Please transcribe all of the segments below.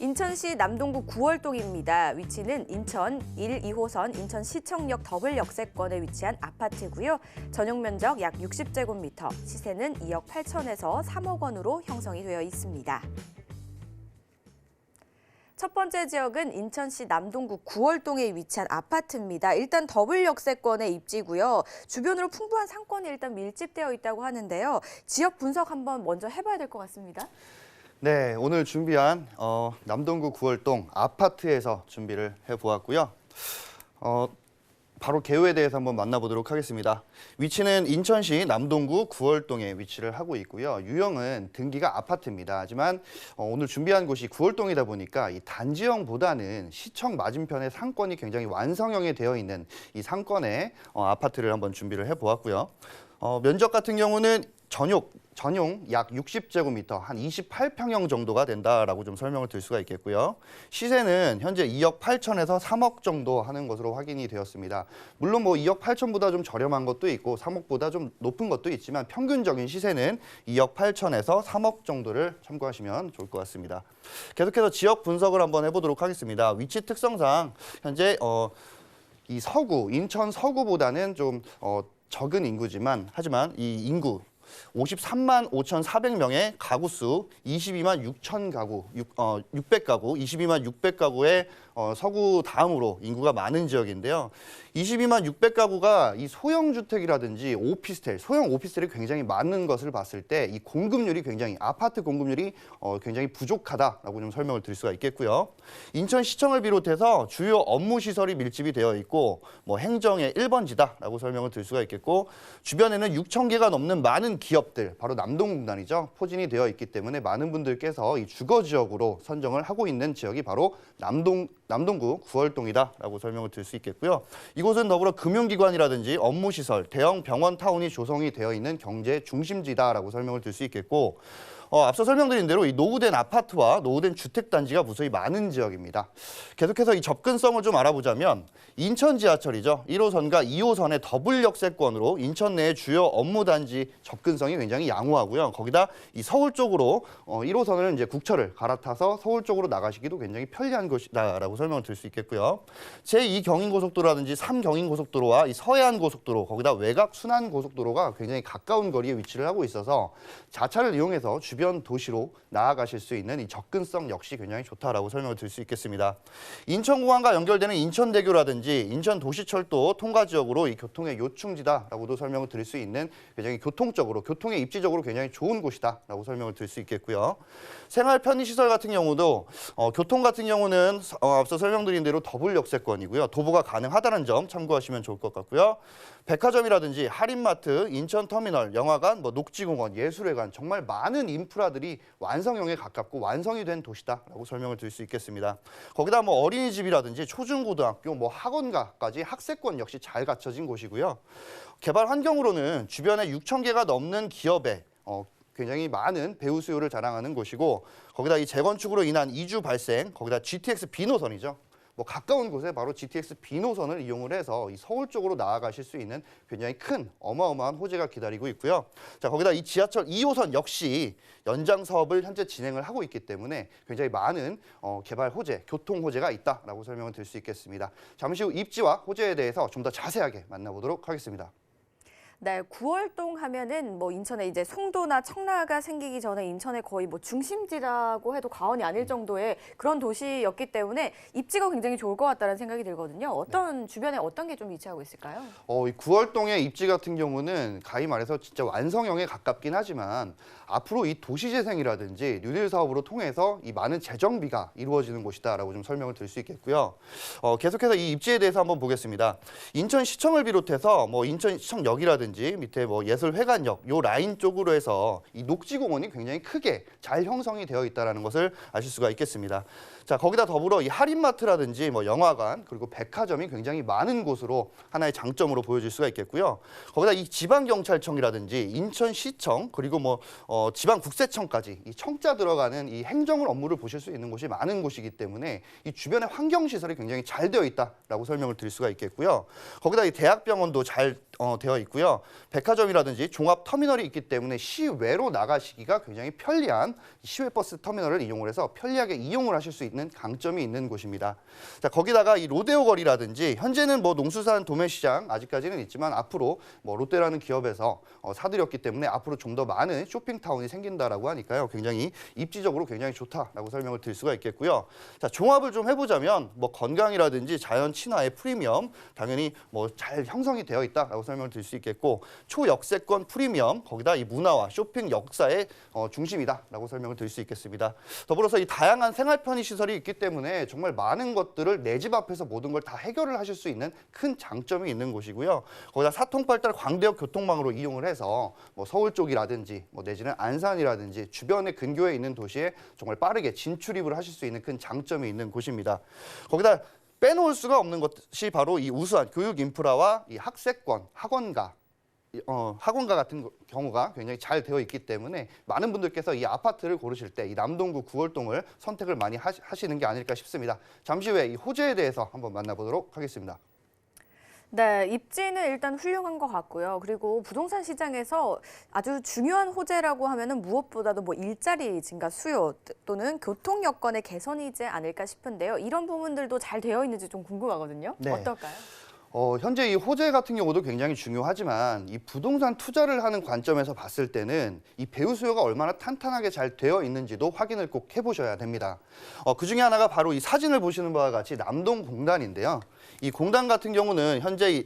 인천시 남동구 구월동입니다. 위치는 인천 1, 2호선 인천시청역 더블 역세권에 위치한 아파트고요. 전용 면적 약 60제곱미터, 시세는 2억 8천에서 3억 원으로 형성이 되어 있습니다. 첫 번째 지역은 인천시 남동구 구월동에 위치한 아파트입니다. 일단 더블 역세권의 입지고요. 주변으로 풍부한 상권이 일단 밀집되어 있다고 하는데요. 지역 분석 한번 먼저 해봐야 될 것 같습니다. 네, 오늘 준비한 남동구 구월동 아파트에서 준비를 해보았고요. 바로 개요에 대해서 한번 만나보도록 하겠습니다. 위치는 인천시 남동구 구월동에 위치를 하고 있고요. 유형은 등기가 아파트입니다. 하지만 오늘 준비한 곳이 구월동이다 보니까 이 단지형보다는 시청 맞은편에 상권이 굉장히 완성형에 되어 있는 이 상권의 아파트를 한번 준비를 해보았고요. 면적 같은 경우는 전용 약 60제곱미터, 한 28평형 정도가 된다라고 좀 설명을 드릴 수가 있겠고요. 시세는 현재 2억 8천에서 3억 정도 하는 것으로 확인이 되었습니다. 물론 뭐 2억 8천보다 좀 저렴한 것도 있고 3억보다 좀 높은 것도 있지만 평균적인 시세는 2억 8천에서 3억 정도를 참고하시면 좋을 것 같습니다. 계속해서 지역 분석을 한번 해보도록 하겠습니다. 위치 특성상 현재 이 인천 서구보다는 좀 적은 인구지만 하지만 이 인구 53만 5,400명의 가구 수, 22만 6천 가구, 600가구, 22만 600가구의 서구 다음으로 인구가 많은 지역인데요. 22만 600가구가 이 소형주택이라든지 오피스텔, 소형 오피스텔이 굉장히 많은 것을 봤을 때 이 공급률이 아파트 공급률이 굉장히 부족하다라고 좀 설명을 드릴 수가 있겠고요. 인천시청을 비롯해서 주요 업무시설이 밀집이 되어 있고 뭐 행정의 1번지다라고 설명을 드릴 수가 있겠고 주변에는 6천 개가 넘는 많은 기업들, 바로 남동공단이죠. 포진이 되어 있기 때문에 많은 분들께서 이 주거지역으로 선정을 하고 있는 지역이 바로 남동구 구월동이다라고 설명을 드릴 수 있겠고요. 이곳은 더불어 금융기관이라든지 업무시설, 대형 병원 타운이 조성이 되어 있는 경제 중심지다라고 설명을 드릴 수 있겠고 앞서 설명드린 대로 이 노후된 아파트와 노후된 주택단지가 무수히 많은 지역입니다. 계속해서 이 접근성을 좀 알아보자면 인천 지하철이죠. 1호선과 2호선의 더블 역세권으로 인천 내의 주요 업무단지 접근성이 굉장히 양호하고요. 거기다 이 서울 쪽으로 1호선을 이제 국철을 갈아타서 서울 쪽으로 나가시기도 굉장히 편리한 곳이다라고 설명을 드릴 수 있겠고요. 제2경인고속도로라든지 3경인고속도로와 이 서해안고속도로, 거기다 외곽 순환고속도로가 굉장히 가까운 거리에 위치를 하고 있어서 자차를 이용해서 주변 도시로 나아가실 수 있는 이 접근성 역시 굉장히 좋다라고 설명을 드릴 수 있겠습니다. 인천공항과 연결되는 인천대교라든지 인천도시철도 통과지역으로 이 교통의 요충지다라고도 설명을 드릴 수 있는 굉장히 교통의 입지적으로 굉장히 좋은 곳이다라고 설명을 드릴 수 있겠고요. 생활 편의시설 같은 경우도 교통 같은 경우는 앞서 설명드린 대로 더블 역세권이고요. 도보가 가능하다는 점 참고하시면 좋을 것 같고요. 백화점이라든지 할인마트, 인천터미널, 영화관, 녹지공원, 예술회관 정말 많은 인프라들이 완성형에 가깝고 완성이 된 도시다라고 설명을 드릴 수 있겠습니다. 거기다 어린이집이라든지 초중고등학교, 학원가까지 학세권 역시 잘 갖춰진 곳이고요. 개발 환경으로는 주변에 6천 개가 넘는 기업에 굉장히 많은 배우 수요를 자랑하는 곳이고 거기다 이 재건축으로 인한 이주 발생, 거기다 GTX B노선이죠. 가까운 곳에 바로 GTX B노선을 이용을 해서 이 서울 쪽으로 나아가실 수 있는 굉장히 큰 어마어마한 호재가 기다리고 있고요. 자, 거기다 이 지하철 2호선 역시 연장 사업을 현재 진행을 하고 있기 때문에 굉장히 많은 개발 호재, 교통 호재가 있다라고 설명을 드릴 수 있겠습니다. 잠시 후 입지와 호재에 대해서 좀 더 자세하게 만나보도록 하겠습니다. 네, 구월동 하면은 인천에 이제 송도나 청라가 생기기 전에 인천의 거의 중심지라고 해도 과언이 아닐 정도의 그런 도시였기 때문에 입지가 굉장히 좋을 것 같다는 생각이 들거든요. 주변에 어떤 게 좀 위치하고 있을까요? 이 구월동의 입지 같은 경우는 가히 말해서 진짜 완성형에 가깝긴 하지만 앞으로 이 도시재생이라든지 뉴딜 사업으로 통해서 이 많은 재정비가 이루어지는 곳이다라고 좀 설명을 드릴 수 있겠고요. 계속해서 이 입지에 대해서 한번 보겠습니다. 인천시청을 비롯해서 인천시청역이라든지 밑에 예술회관역 요 라인 쪽으로 해서 이 녹지공원이 굉장히 크게 잘 형성이 되어 있다는 것을 아실 수가 있겠습니다. 자, 거기다 더불어 이 할인마트라든지 영화관 그리고 백화점이 굉장히 많은 곳으로 하나의 장점으로 보여질 수가 있겠고요. 거기다 이 지방경찰청이라든지 인천시청 그리고 지방국세청까지 이 청자 들어가는 이 행정 업무를 보실 수 있는 곳이 많은 곳이기 때문에 이 주변의 환경시설이 굉장히 잘 되어 있다라고 설명을 드릴 수가 있겠고요. 거기다 이 대학병원도 잘 되어 있고요. 있고요. 백화점이라든지 종합 터미널이 있기 때문에 시외로 나가시기가 굉장히 편리한 시외버스 터미널을 이용을 해서 편리하게 이용을 하실 수 있는 강점이 있는 곳입니다. 자, 거기다가 이 로데오 거리라든지 현재는 뭐 농수산 도매시장 아직까지는 있지만 앞으로 뭐 롯데라는 기업에서 사들였기 때문에 앞으로 좀 더 많은 쇼핑타운이 생긴다라고 하니까요. 굉장히 입지적으로 굉장히 좋다라고 설명을 드릴 수가 있겠고요. 자, 종합을 좀 해보자면 뭐 건강이라든지 자연 친화의 프리미엄 당연히 뭐 잘 형성이 되어 있다라고 설명을 드릴 수 있겠고 초역세권 프리미엄 거기다 이 문화와 쇼핑 역사의 중심이다라고 설명을 드릴 수 있겠습니다. 더불어서 이 다양한 생활 편의 시설이 있기 때문에 정말 많은 것들을 내 집 앞에서 모든 걸 다 해결을 하실 수 있는 큰 장점이 있는 곳이고요. 거기다 사통팔달 광대역 교통망으로 이용을 해서 뭐 서울 쪽이라든지 뭐 내지는 안산이라든지 주변의 근교에 있는 도시에 정말 빠르게 진출입을 하실 수 있는 큰 장점이 있는 곳입니다. 거기다 빼놓을 수가 없는 것이 바로 이 우수한 교육 인프라와 이 학세권, 학원가 같은 경우가 굉장히 잘 되어 있기 때문에 많은 분들께서 이 아파트를 고르실 때 이 남동구 구월동을 선택을 많이 하시는 게 아닐까 싶습니다. 잠시 후에 이 호재에 대해서 한번 만나보도록 하겠습니다. 네, 입지는 일단 훌륭한 것 같고요. 그리고 부동산 시장에서 아주 중요한 호재라고 하면은 무엇보다도 뭐 일자리 증가 수요 또는 교통 여건의 개선이지 않을까 싶은데요. 이런 부분들도 잘 되어 있는지 좀 궁금하거든요. 네. 어떨까요? 현재 이 호재 같은 경우도 굉장히 중요하지만 이 부동산 투자를 하는 관점에서 봤을 때는 이 배후 수요가 얼마나 탄탄하게 잘 되어 있는지도 확인을 꼭 해보셔야 됩니다. 그중에 하나가 바로 이 사진을 보시는 바와 같이 남동공단인데요. 이 공단 같은 경우는 현재 이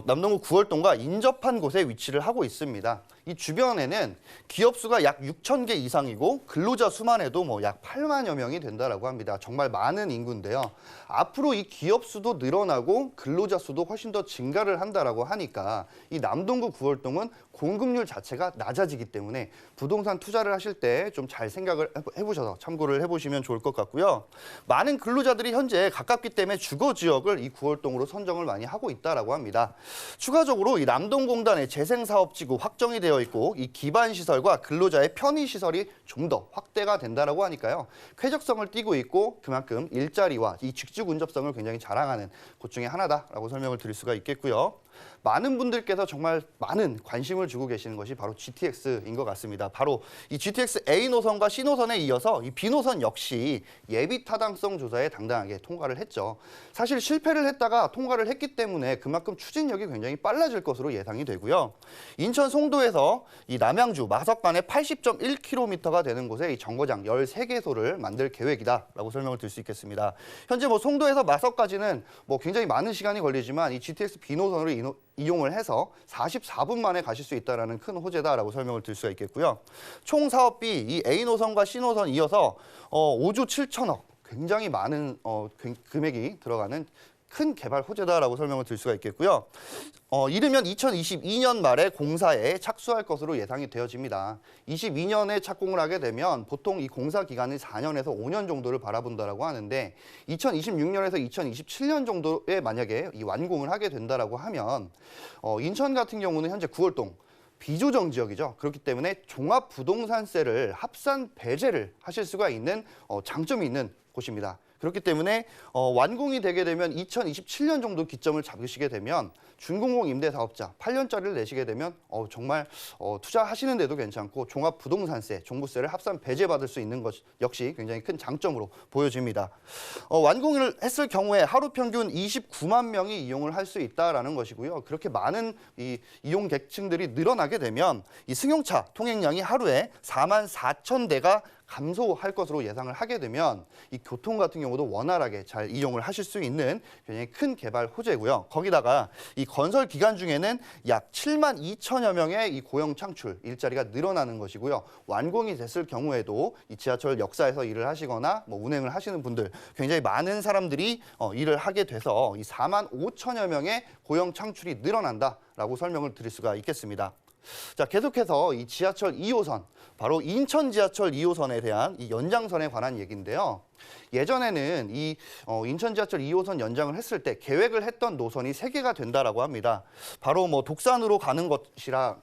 남동구 구월동과 인접한 곳에 위치를 하고 있습니다. 이 주변에는 기업 수가 약 6,000개 이상이고 근로자 수만 해도 뭐 약 8만여 명이 된다라고 합니다. 정말 많은 인구인데요. 앞으로 이 기업 수도 늘어나고 근로자 수도 훨씬 더 증가를 한다라고 하니까 이 남동구 구월동은 공급률 자체가 낮아지기 때문에 부동산 투자를 하실 때 좀 잘 생각을 해보셔서 참고를 해보시면 좋을 것 같고요. 많은 근로자들이 현재 가깝기 때문에 주거 지역을 이 구월동으로 선정을 많이 하고 있다라고 합니다. 추가적으로 이 남동공단의 재생사업지구 확정이 되어 있고 이 기반 시설과 근로자의 편의 시설이 좀 더 확대가 된다라고 하니까요. 쾌적성을 띠고 있고 그만큼 일자리와 이 직주 근접성을 굉장히 자랑하는 곳 중에 하나다라고 설명을 드릴 수가 있겠고요. 많은 분들께서 정말 많은 관심을 주고 계시는 것이 바로 GTX인 것 같습니다. 바로 이 GTX A 노선과 C 노선에 이어서 이 B 노선 역시 예비 타당성 조사에 당당하게 통과를 했죠. 사실 실패를 했다가 통과를 했기 때문에 그만큼 추진력이 굉장히 빨라질 것으로 예상이 되고요. 인천 송도에서 이 남양주 마석간에 80.1km가 되는 곳에 이 정거장 13개소를 만들 계획이다라고 설명을 드릴 수 있겠습니다. 현재 뭐 송도에서 마석까지는 뭐 굉장히 많은 시간이 걸리지만 이 GTX B 노선으로 이용을 해서 44분 만에 가실 수 있다는 큰 호재다라고 설명을 드릴 수가 있겠고요. 총 사업비 이 A 노선과 C 노선 이어서 5조 7천억 굉장히 많은 금액이 들어가는 큰 개발 호재다라고 설명을 드릴 수가 있겠고요. 이르면 2022년 말에 공사에 착수할 것으로 예상이 되어집니다. 22년에 착공을 하게 되면 보통 이 공사 기간은 4년에서 5년 정도를 바라본다라고 하는데 2026년에서 2027년 정도에 만약에 이 완공을 하게 된다라고 하면 인천 같은 경우는 현재 구월동 비조정 지역이죠. 그렇기 때문에 종합부동산세를 합산 배제를 하실 수가 있는 장점이 있는 곳입니다. 그렇기 때문에 완공이 되게 되면 2027년 정도 기점을 잡으시게 되면 준공공 임대사업자 8년짜리를 내시게 되면 정말 투자하시는 데도 괜찮고 종합부동산세, 종부세를 합산 배제받을 수 있는 것 역시 굉장히 큰 장점으로 보여집니다. 완공을 했을 경우에 하루 평균 29만 명이 이용을 할 수 있다라는 것이고요. 그렇게 많은 이 이용 계층들이 늘어나게 되면 이 승용차 통행량이 하루에 4만 4천 대가 감소할 것으로 예상을 하게 되면 이 교통 같은 경우도 원활하게 잘 이용을 하실 수 있는 굉장히 큰 개발 호재고요. 거기다가 이 건설 기간 중에는 약 7만 2천여 명의 이 고용 창출 일자리가 늘어나는 것이고요. 완공이 됐을 경우에도 이 지하철 역사에서 일을 하시거나 뭐 운행을 하시는 분들 굉장히 많은 사람들이 일을 하게 돼서 이 4만 5천여 명의 고용 창출이 늘어난다라고 설명을 드릴 수가 있겠습니다. 자, 계속해서 이 지하철 2호선, 바로 인천 지하철 2호선에 대한 이 연장선에 관한 얘기인데요. 예전에는 이 인천 지하철 2호선 연장을 했을 때 계획을 했던 노선이 3개가 된다라고 합니다. 바로 뭐 독산으로 가는 것이라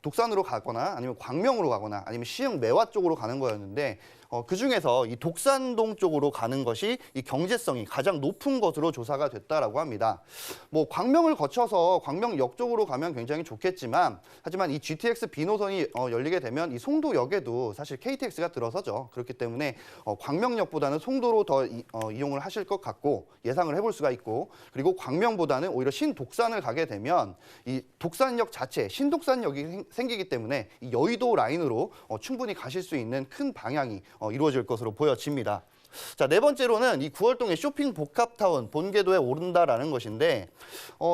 독산으로 가거나 아니면 광명으로 가거나 아니면 시흥 매화 쪽으로 가는 거였는데 그중에서 이 독산동 쪽으로 가는 것이 이 경제성이 가장 높은 것으로 조사가 됐다라고 합니다. 뭐 광명을 거쳐서 광명역 쪽으로 가면 굉장히 좋겠지만 하지만 이 GTX B 노선이 열리게 되면 이 송도역에도 사실 KTX가 들어서죠. 그렇기 때문에 광명역보다는 송도로 더 이용을 하실 것 같고 예상을 해볼 수가 있고 그리고 광명보다는 오히려 신독산을 가게 되면 이 독산역 자체 신독산역이 생기기 때문에 이 여의도 라인으로 충분히 가실 수 있는 큰 방향이 이루어질 것으로 보여집니다. 자, 네 번째로는 이 구월동의 쇼핑 복합타운 본궤도에 오른다라는 것인데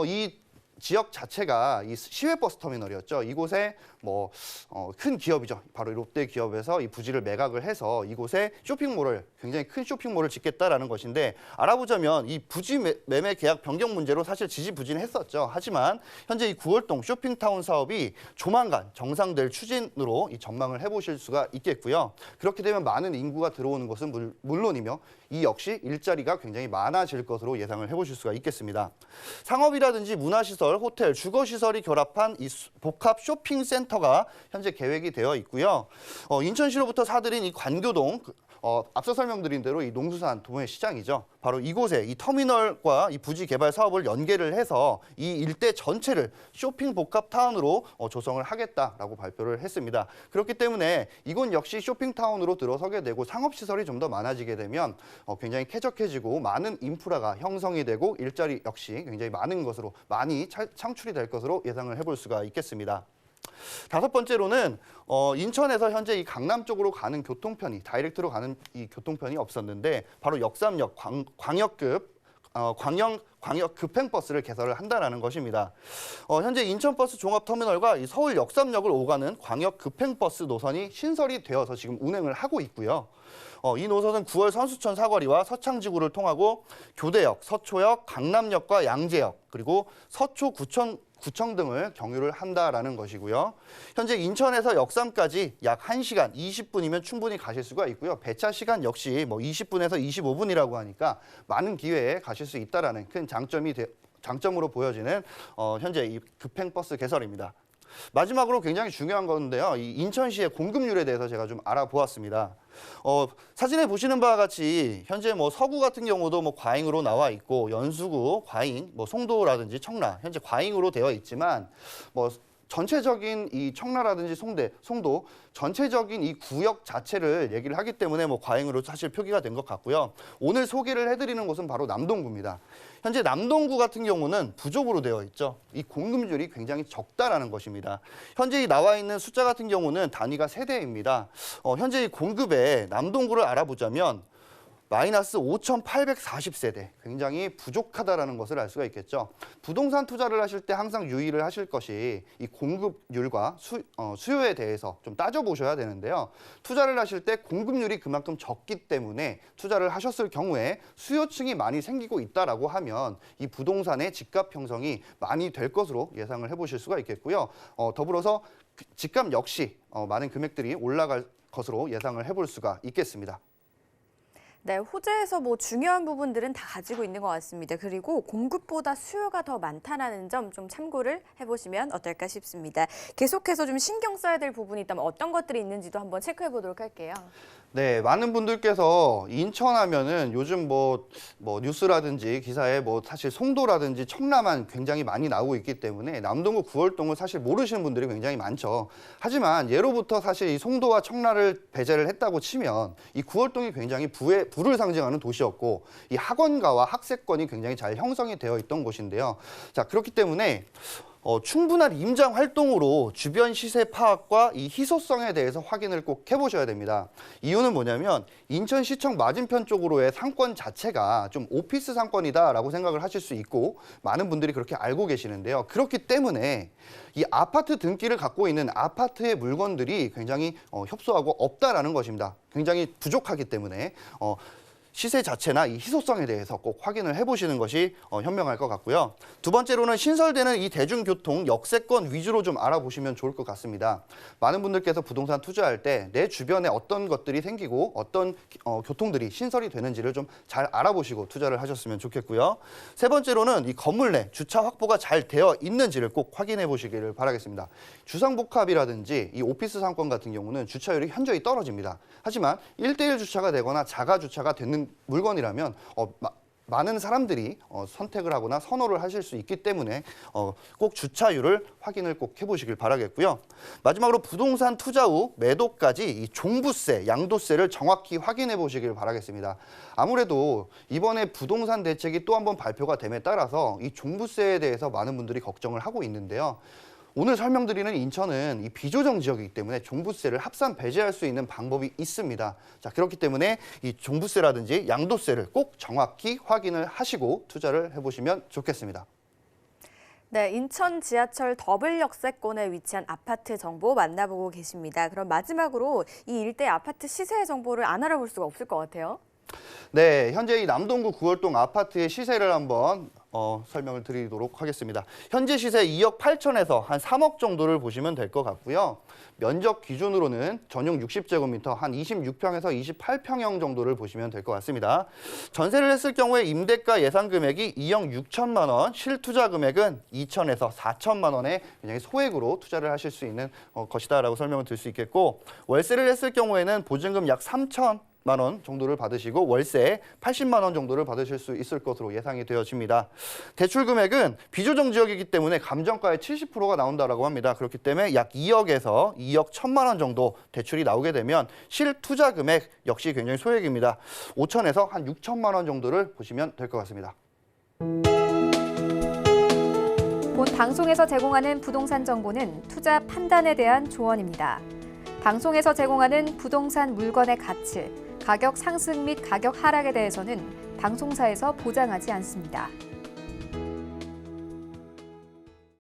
이 지역 자체가 이 시외버스 터미널이었죠. 이곳에 뭐 큰 기업이죠. 바로 롯데 기업에서 이 부지를 매각을 해서 이곳에 쇼핑몰을 굉장히 큰 쇼핑몰을 짓겠다라는 것인데 알아보자면 이 부지 매매 계약 변경 문제로 사실 지지부진했었죠. 하지만 현재 이 구월동 쇼핑타운 사업이 조만간 정상될 추진으로 이 전망을 해보실 수가 있겠고요. 그렇게 되면 많은 인구가 들어오는 것은 물론이며 이 역시 일자리가 굉장히 많아질 것으로 예상을 해보실 수가 있겠습니다. 상업이라든지 문화시설, 호텔, 주거시설이 결합한 이 복합 쇼핑센터가 현재 계획이 되어 있고요. 인천시로부터 사들인 이 관교동, 앞서 설명드린 대로 이 농수산 도매시장이죠. 바로 이곳에 이 터미널과 이 부지 개발 사업을 연계를 해서 이 일대 전체를 쇼핑 복합 타운으로 조성을 하겠다라고 발표를 했습니다. 그렇기 때문에 이곳 역시 쇼핑 타운으로 들어서게 되고 상업 시설이 좀 더 많아지게 되면 굉장히 쾌적해지고 많은 인프라가 형성이 되고 일자리 역시 굉장히 많은 것으로 많이 창출이 될 것으로 예상을 해볼 수가 있겠습니다. 다섯 번째로는 인천에서 현재 이 강남 쪽으로 가는 교통편이 다이렉트로 가는 이 교통편이 없었는데 바로 역삼역 광역 급행버스를 개설을 한다라는 것입니다. 현재 인천버스 종합터미널과 이 서울 역삼역을 오가는 광역 급행버스 노선이 신설이 되어서 지금 운행을 하고 있고요. 이 노선은 9월 선수촌 사거리와 서창지구를 통하고 교대역, 서초역, 강남역과 양재역 그리고 서초구청 등을 경유를 한다라는 것이고요. 현재 인천에서 역삼까지 약 1시간 20분이면 충분히 가실 수가 있고요. 배차 시간 역시 뭐 20분에서 25분이라고 하니까 많은 기회에 가실 수 있다라는 큰 장점으로 보여지는 현재 이 급행버스 개설입니다. 마지막으로 굉장히 중요한 건데요. 이 인천시의 공급률에 대해서 제가 좀 알아보았습니다. 사진에 보시는 바와 같이 현재 뭐 서구 같은 경우도 뭐 과잉으로 나와 있고 연수구, 과잉, 뭐 송도라든지 청라 현재 과잉으로 되어 있지만 뭐 전체적인 이 청라라든지 송도 전체적인 이 구역 자체를 얘기를 하기 때문에 뭐 과잉으로 사실 표기가 된 것 같고요. 오늘 소개를 해드리는 곳은 바로 남동구입니다. 현재 남동구 같은 경우는 부족으로 되어 있죠. 이 공급률이 굉장히 적다라는 것입니다. 현재 이 나와 있는 숫자 같은 경우는 단위가 세대입니다. 현재 이 공급에 남동구를 알아보자면 마이너스 5,840세대, 굉장히 부족하다라는 것을 알 수가 있겠죠. 부동산 투자를 하실 때 항상 유의를 하실 것이 이 공급률과 수요에 대해서 좀 따져보셔야 되는데요. 투자를 하실 때 공급률이 그만큼 적기 때문에 투자를 하셨을 경우에 수요층이 많이 생기고 있다라고 하면 이 부동산의 집값 형성이 많이 될 것으로 예상을 해보실 수가 있겠고요. 더불어서 집값 역시 많은 금액들이 올라갈 것으로 예상을 해볼 수가 있겠습니다. 네, 호재에서 뭐 중요한 부분들은 다 가지고 있는 것 같습니다. 그리고 공급보다 수요가 더 많다는 점 좀 참고를 해보시면 어떨까 싶습니다. 계속해서 좀 신경 써야 될 부분이 있다면 어떤 것들이 있는지도 한번 체크해 보도록 할게요. 네, 많은 분들께서 인천 하면은 요즘 뭐 뉴스라든지 기사에 뭐 사실 송도라든지 청라만 굉장히 많이 나오고 있기 때문에 남동구 구월동을 사실 모르시는 분들이 굉장히 많죠. 하지만 예로부터 사실 이 송도와 청라를 배제를 했다고 치면 이 구월동이 굉장히 부를 상징하는 도시였고 이 학원가와 학세권이 굉장히 잘 형성이 되어 있던 곳인데요. 자, 그렇기 때문에 충분한 임장 활동으로 주변 시세 파악과 이 희소성에 대해서 확인을 꼭 해보셔야 됩니다. 이유는 뭐냐면 인천시청 맞은편 쪽으로의 상권 자체가 좀 오피스 상권이다라고 생각을 하실 수 있고 많은 분들이 그렇게 알고 계시는데요. 그렇기 때문에 이 아파트 등기를 갖고 있는 아파트의 물건들이 굉장히 협소하고 없다라는 것입니다. 굉장히 부족하기 때문에 시세 자체나 이 희소성에 대해서 꼭 확인을 해보시는 것이 현명할 것 같고요. 두 번째로는 신설되는 이 대중교통 역세권 위주로 좀 알아보시면 좋을 것 같습니다. 많은 분들께서 부동산 투자할 때 내 주변에 어떤 것들이 생기고 어떤 교통들이 신설이 되는지를 좀 잘 알아보시고 투자를 하셨으면 좋겠고요. 세 번째로는 이 건물 내 주차 확보가 잘 되어 있는지를 꼭 확인해 보시기를 바라겠습니다. 주상복합이라든지 이 오피스 상권 같은 경우는 주차율이 현저히 떨어집니다. 하지만 1대1 주차가 되거나 자가 주차가 되는 물건이라면 많은 사람들이 선택을 하거나 선호를 하실 수 있기 때문에 꼭 주차율을 확인을 꼭 해보시길 바라겠고요. 마지막으로 부동산 투자 후 매도까지 이 종부세, 양도세를 정확히 확인해 보시길 바라겠습니다. 아무래도 이번에 부동산 대책이 또 한 번 발표가 됨에 따라서 이 종부세에 대해서 많은 분들이 걱정을 하고 있는데요. 오늘 설명드리는 인천은 이 비조정 지역이기 때문에 종부세를 합산 배제할 수 있는 방법이 있습니다. 자, 그렇기 때문에 이 종부세라든지 양도세를 꼭 정확히 확인을 하시고 투자를 해보시면 좋겠습니다. 네, 인천 지하철 더블 역세권에 위치한 아파트 정보 만나보고 계십니다. 그럼 마지막으로 이 일대 아파트 시세 정보를 안 알아볼 수가 없을 것 같아요. 네, 현재 이 남동구 구월동 아파트의 시세를 한번 설명을 드리도록 하겠습니다. 현재 시세 2억 8천에서 한 3억 정도를 보시면 될 것 같고요. 면적 기준으로는 전용 60제곱미터 한 26평에서 28평형 정도를 보시면 될 것 같습니다. 전세를 했을 경우에 임대가 예상 금액이 2억 6천만 원, 실투자 금액은 2천에서 4천만 원의 굉장히 소액으로 투자를 하실 수 있는 것이다라고 설명을 드릴 수 있겠고, 월세를 했을 경우에는 보증금 약 3천만 원 정도를 받으시고 월세 80만 원 정도를 받으실 수 있을 것으로 예상이 되어집니다. 대출 금액은 비조정 지역이기 때문에 감정가의 70%가 나온다라고 합니다. 그렇기 때문에 약 2억에서 2억 1천만 원 정도 대출이 나오게 되면 실투자 금액 역시 굉장히 소액입니다. 5천에서 한 6천만 원 정도를 보시면 될 것 같습니다. 본 방송에서 제공하는 부동산 정보는 투자 판단에 대한 조언입니다. 방송에서 제공하는 부동산 물건의 가치, 가격 상승 및 가격 하락에 대해서는 방송사에서 보장하지 않습니다.